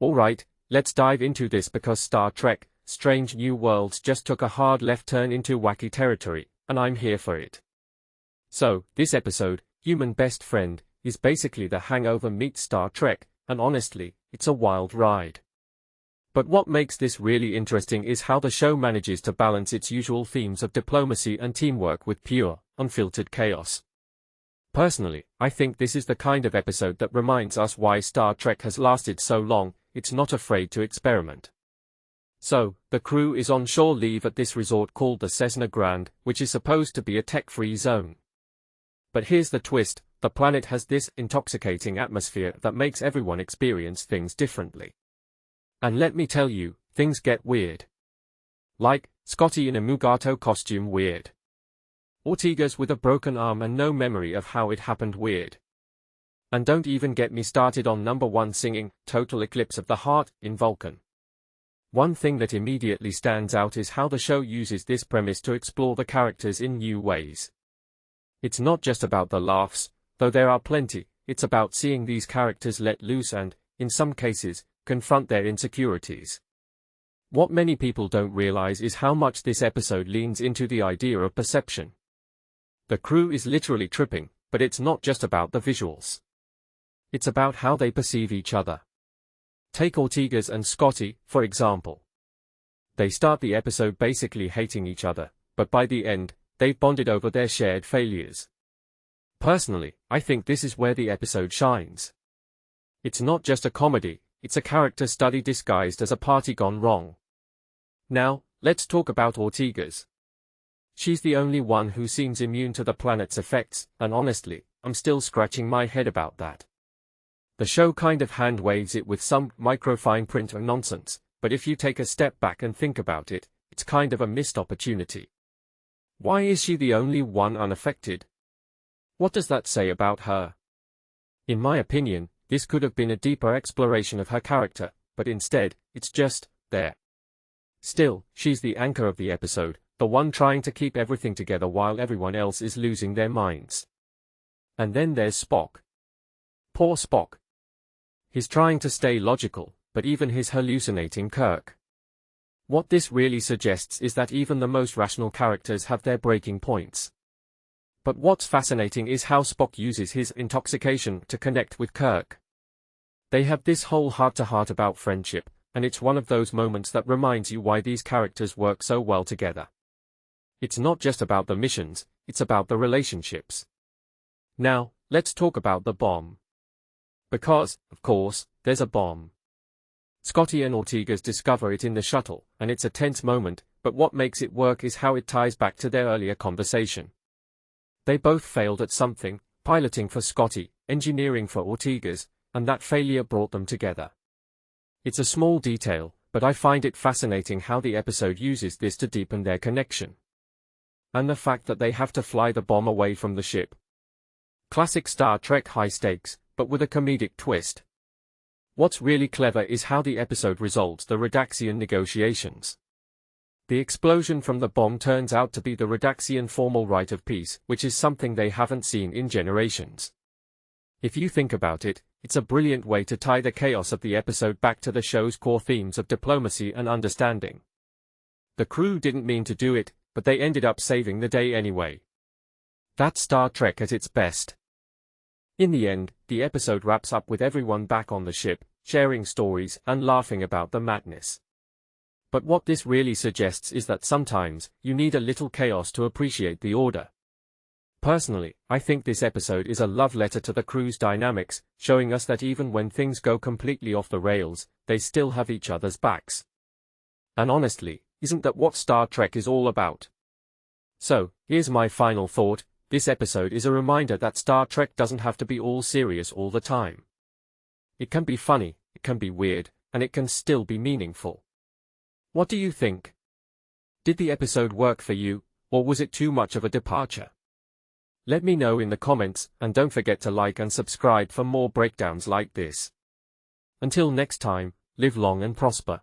Alright, let's dive into this because Star Trek: Strange New Worlds just took a hard left turn into wacky territory, and I'm here for it. So, this episode, Human Best Friend, is basically the Hangover meets Star Trek, and honestly, it's a wild ride. But what makes this really interesting is how the show manages to balance its usual themes of diplomacy and teamwork with pure, unfiltered chaos. Personally, I think this is the kind of episode that reminds us why Star Trek has lasted so long. It's not afraid to experiment. So, the crew is on shore leave at this resort called the Cessna Grand, which is supposed to be a tech-free zone. But here's the twist, the planet has this intoxicating atmosphere that makes everyone experience things differently. And let me tell you, things get weird. Like, Scotty in a mugato costume weird. Ortega's with a broken arm and no memory of how it happened weird. And don't even get me started on number 1 singing, Total Eclipse of the Heart, in Vulcan. One thing that immediately stands out is how the show uses this premise to explore the characters in new ways. It's not just about the laughs, though there are plenty, it's about seeing these characters let loose and, in some cases, confront their insecurities. What many people don't realize is how much this episode leans into the idea of perception. The crew is literally tripping, but it's not just about the visuals. It's about how they perceive each other. Take Ortega's and Scotty, for example. They start the episode basically hating each other, but by the end, they've bonded over their shared failures. Personally, I think this is where the episode shines. It's not just a comedy, it's a character study disguised as a party gone wrong. Now, let's talk about Ortega's. She's the only one who seems immune to the planet's effects, and honestly, I'm still scratching my head about that. The show kind of hand-waves it with some microfine print and nonsense, but if you take a step back and think about it, it's kind of a missed opportunity. Why is she the only one unaffected? What does that say about her? In my opinion, this could have been a deeper exploration of her character, but instead, it's just there. Still, she's the anchor of the episode, the one trying to keep everything together while everyone else is losing their minds. And then there's Spock. Poor Spock. He's trying to stay logical, but even he's hallucinating Kirk. What this really suggests is that even the most rational characters have their breaking points. But what's fascinating is how Spock uses his intoxication to connect with Kirk. They have this whole heart-to-heart about friendship, and it's one of those moments that reminds you why these characters work so well together. It's not just about the missions, it's about the relationships. Now, let's talk about the bomb. Because, of course, there's a bomb. Scotty and Ortega's discover it in the shuttle, and it's a tense moment, but what makes it work is how it ties back to their earlier conversation. They both failed at something, piloting for Scotty, engineering for Ortega's, and that failure brought them together. It's a small detail, but I find it fascinating how the episode uses this to deepen their connection. And the fact that they have to fly the bomb away from the ship. Classic Star Trek high stakes, but with a comedic twist. What's really clever is how the episode resolves the Redaxian negotiations. The explosion from the bomb turns out to be the Redaxian formal right of peace, which is something they haven't seen in generations. If you think about it, it's a brilliant way to tie the chaos of the episode back to the show's core themes of diplomacy and understanding. The crew didn't mean to do it, but they ended up saving the day anyway. That's Star Trek at its best. In the end, the episode wraps up with everyone back on the ship, sharing stories and laughing about the madness. But what this really suggests is that sometimes, you need a little chaos to appreciate the order. Personally, I think this episode is a love letter to the crew's dynamics, showing us that even when things go completely off the rails, they still have each other's backs. And honestly, isn't that what Star Trek is all about? So, here's my final thought. This episode is a reminder that Star Trek doesn't have to be all serious all the time. It can be funny, it can be weird, and it can still be meaningful. What do you think? Did the episode work for you, or was it too much of a departure? Let me know in the comments, and don't forget to like and subscribe for more breakdowns like this. Until next time, live long and prosper.